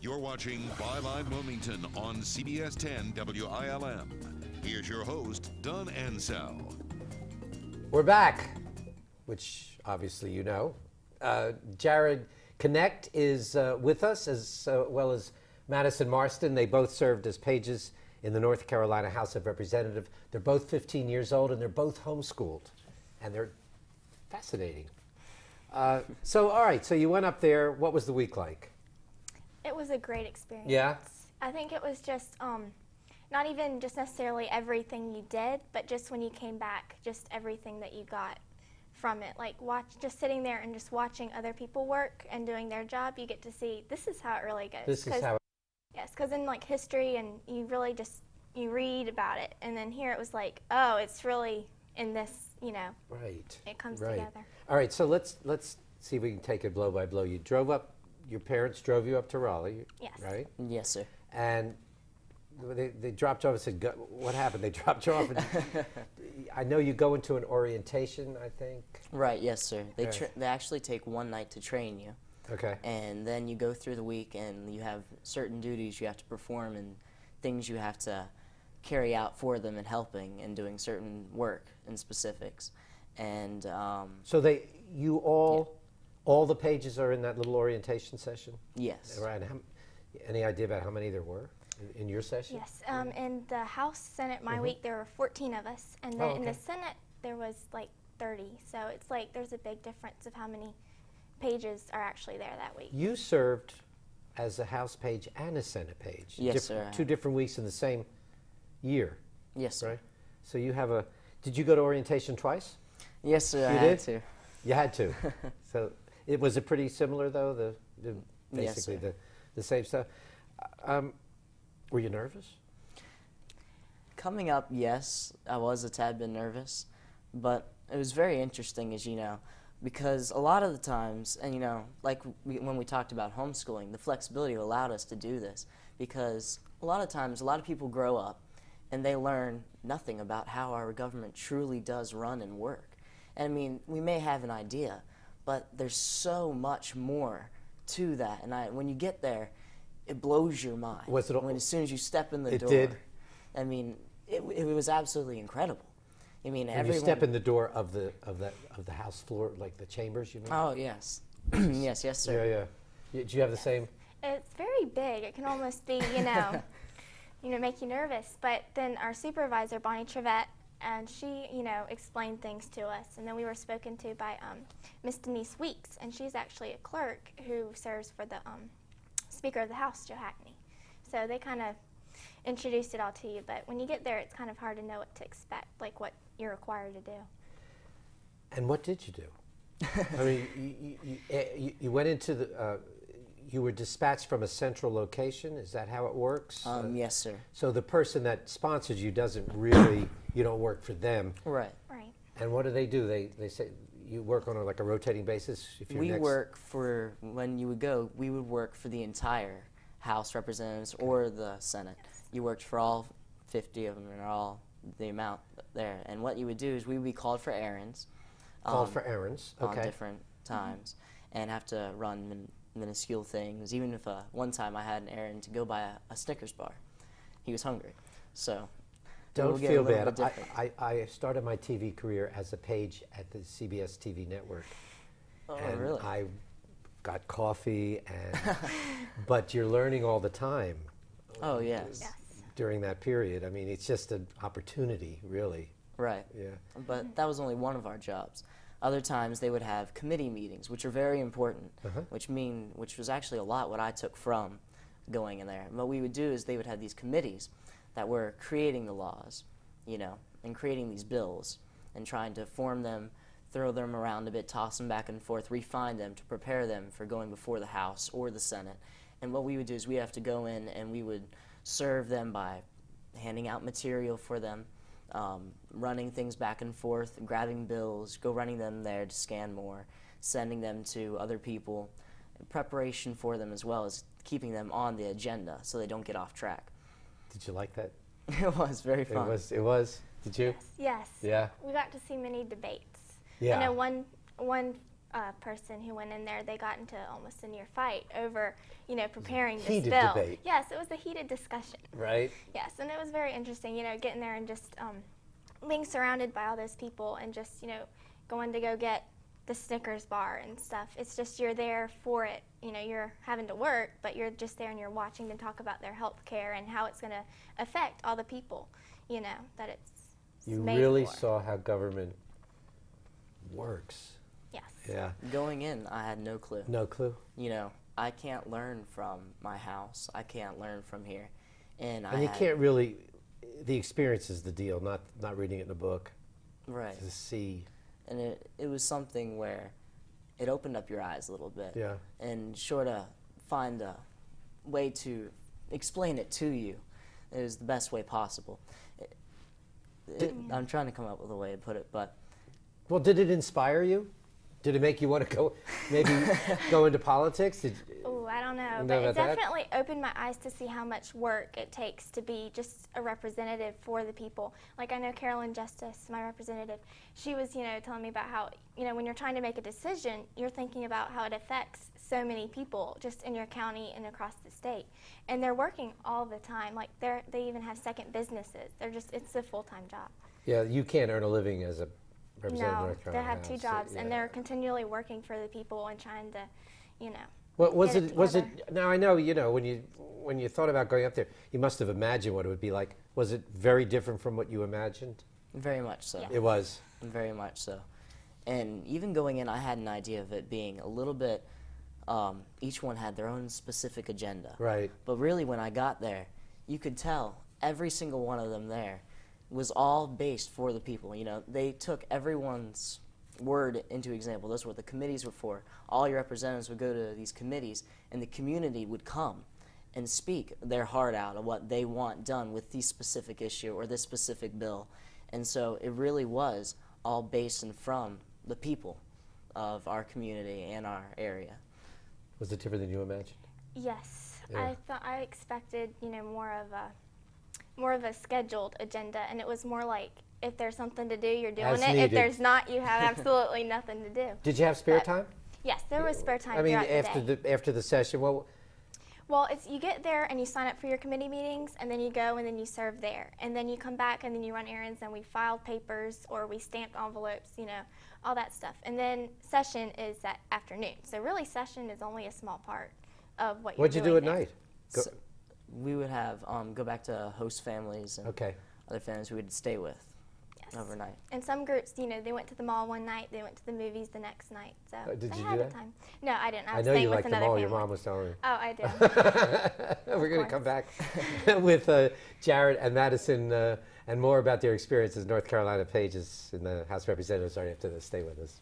You're watching Byline Wilmington on CBS 10 WILM. Here's your host, Don Ansell. We're back, which obviously you know. Jared Connect is with us, as well as Madison Marston. They both served as pages in the North Carolina House of Representatives. They're both 15 years old, and they're both homeschooled, and they're fascinating. So, all right, so you went up there. What was the week like? It was a great experience. Yeah? I think it was just not even just necessarily everything you did, but just when you came back, just everything that you got from it. Like just sitting there and just watching other people work and doing their job, you get to see this is how it really goes. This is how. Yes, because in like history, and you really just you read about it, and then here it was like, oh, it's really in this, you know. Right. It comes right. together. All right, so let's see if we can take it blow by blow. You drove up. Your parents drove you up to Raleigh, yes. right? Yes, sir. And they dropped you off and said, what happened? They dropped you off. And I know you go into an orientation, I think. Right, yes, sir. They actually take one night to train you. Okay. And then you go through the week, and you have certain duties you have to perform and things you have to carry out for them and helping and doing certain work in specifics. And so you all... Yeah. All the pages are in that little orientation session? Yes. Right. Any idea about how many there were in your session? Yes. In the House, Senate, my week, there were 14 of us. And then in the Senate, there was like 30. So it's like there's a big difference of how many pages are actually there that week. You served as a House page and a Senate page. Yes, sir. 2 different weeks in the same year. Yes, sir. Right? So you have did you go to orientation twice? Yes, sir. You I had to. You had to. So. Was it pretty similar, though? Basically yes, the same stuff. Were you nervous? Coming up, yes, I was a tad bit nervous, but it was very interesting, as you know, because a lot of the times, and you know, like when we talked about homeschooling, the flexibility allowed us to do this, because a lot of times, a lot of people grow up and they learn nothing about how our government truly does run and work. And I mean, we may have an idea, but there's so much more to that, and when you get there, it blows your mind. As soon as you step in the door, it did. I mean, it was absolutely incredible. I mean, when you step in the door of the House floor, like the chambers, you mean? Oh yes, yes, sir. Yeah. Did you have the same? It's very big. It can almost be, you know, make you nervous. But then our supervisor, Bonnie Trevette, and she, you know, explained things to us. And then we were spoken to by Miss Denise Weeks, and she's actually a clerk who serves for the Speaker of the House, Joe Hackney. So they kind of introduced it all to you. But when you get there, it's kind of hard to know what to expect, like what you're required to do. And what did you do? I mean, you went into the... you were dispatched from a central location? Is that how it works? Yes, sir. So the person that sponsors you doesn't really... You don't work for them. Right. Right. And what do? They say you work on like a rotating basis? We work for, when you would go, we would work for the entire House Representatives or the Senate. Yes. You worked for all 50 of them and all the amount there. And what you would do is we would be called for errands. Called for errands, okay. On different times, and have to run minuscule things. Even if one time I had an errand to go buy a Snickers bar. He was hungry, so... Don't feel bad. I started my TV career as a page at the CBS TV network. Oh, and really? I got coffee, but you're learning all the time. Oh, yes. During that period. I mean, it's just an opportunity, really. Right. Yeah. But that was only one of our jobs. Other times they would have committee meetings, which are very important, which was actually a lot what I took from going in there. And what we would do is they would have these committees that were creating the laws, you know, and creating these bills and trying to form them, throw them around a bit, toss them back and forth, refine them to prepare them for going before the House or the Senate. And what we would do is we have to go in and we would serve them by handing out material for them, running things back and forth, grabbing bills, go running them there to scan more, sending them to other people, preparation for them as well as keeping them on the agenda so they don't get off track. Did you like that? It was very fun. It was. Did you? Yes. Yeah. We got to see many debates. Yeah. I know one person who went in there, they got into almost a near fight over, preparing this Heated bill. debate. Yes, it was a heated discussion. Right. Yes, and it was very interesting, getting there and just being surrounded by all those people and just, going to go get the Snickers bar and stuff. It's just you're there for it. You're having to work, but you're just there and you're watching them talk about their health care and how it's going to affect all the people, that it's You made really for. saw how government works. Yes. Yeah. Going in, I had no clue. No clue. I can't learn from my house. I can't learn from here. And you can't really, the experience is the deal, not reading it in a book. Right. To see. And it was something where it opened up your eyes a little bit. Yeah. And sort of find a way to explain it to you. It was the best way possible. I'm trying to come up with a way to put it, but... Well, did it inspire you? Did it make you want to go into politics? Oh, I don't know, Know but it about that? definitely opened my eyes to see how much work it takes to be just a representative for the people. Like I know Carolyn Justice, my representative, she was, telling me about how, when you're trying to make a decision, you're thinking about how it affects so many people just in your county and across the state. And they're working all the time. Like they even have second businesses. It's a full-time job. Yeah, you can't earn a living as a representative of No, North they Carolina have two House. jobs, Yeah. and they're continually working for the people and trying to, What was get it? it Was it? together. Now I know when you thought about going up there, you must have imagined what it would be like. Was it very different from what you imagined? Very much so. Yeah. It was. Very much so. And even going in, I had an idea of it being a little bit, each one had their own specific agenda. Right. But really, when I got there, you could tell every single one of them there was all based for the people. They took everyone's word into example. That's what the committees were for. All your representatives would go to these committees, and the community would come and speak their heart out of what they want done with this specific issue or this specific bill. And so it really was all based and from the people of our community and our area. Was it different than you imagined? Yes, Yeah. I expected more of a scheduled agenda, and it was more like if there's something to do, you're doing As it. If needed. there's not, you have absolutely nothing to do. Did you have spare But- time? Yes, there was spare time I mean, throughout after the day. after the session, well, Well, you get there and you sign up for your committee meetings, and then you go and then you serve there, and then you come back and then you run errands, and we filed papers or we stamped envelopes, all that stuff. And then session is that afternoon. So really, session is only a small part of what you're what'd you do doing at there. night? Go- So we would have go back to host families and Okay. other families we would stay with Yes. overnight. And some groups, they went to the mall one night, they went to the movies the next night. So Did they you had do a that? time. No, I didn't. I I was know staying you with like the another mall. family. Your mom was telling me. Oh, I did. We're going to course. come back with Jared and Madison and more about their experience as North Carolina pages in the House of Representatives right after this. Stay with us.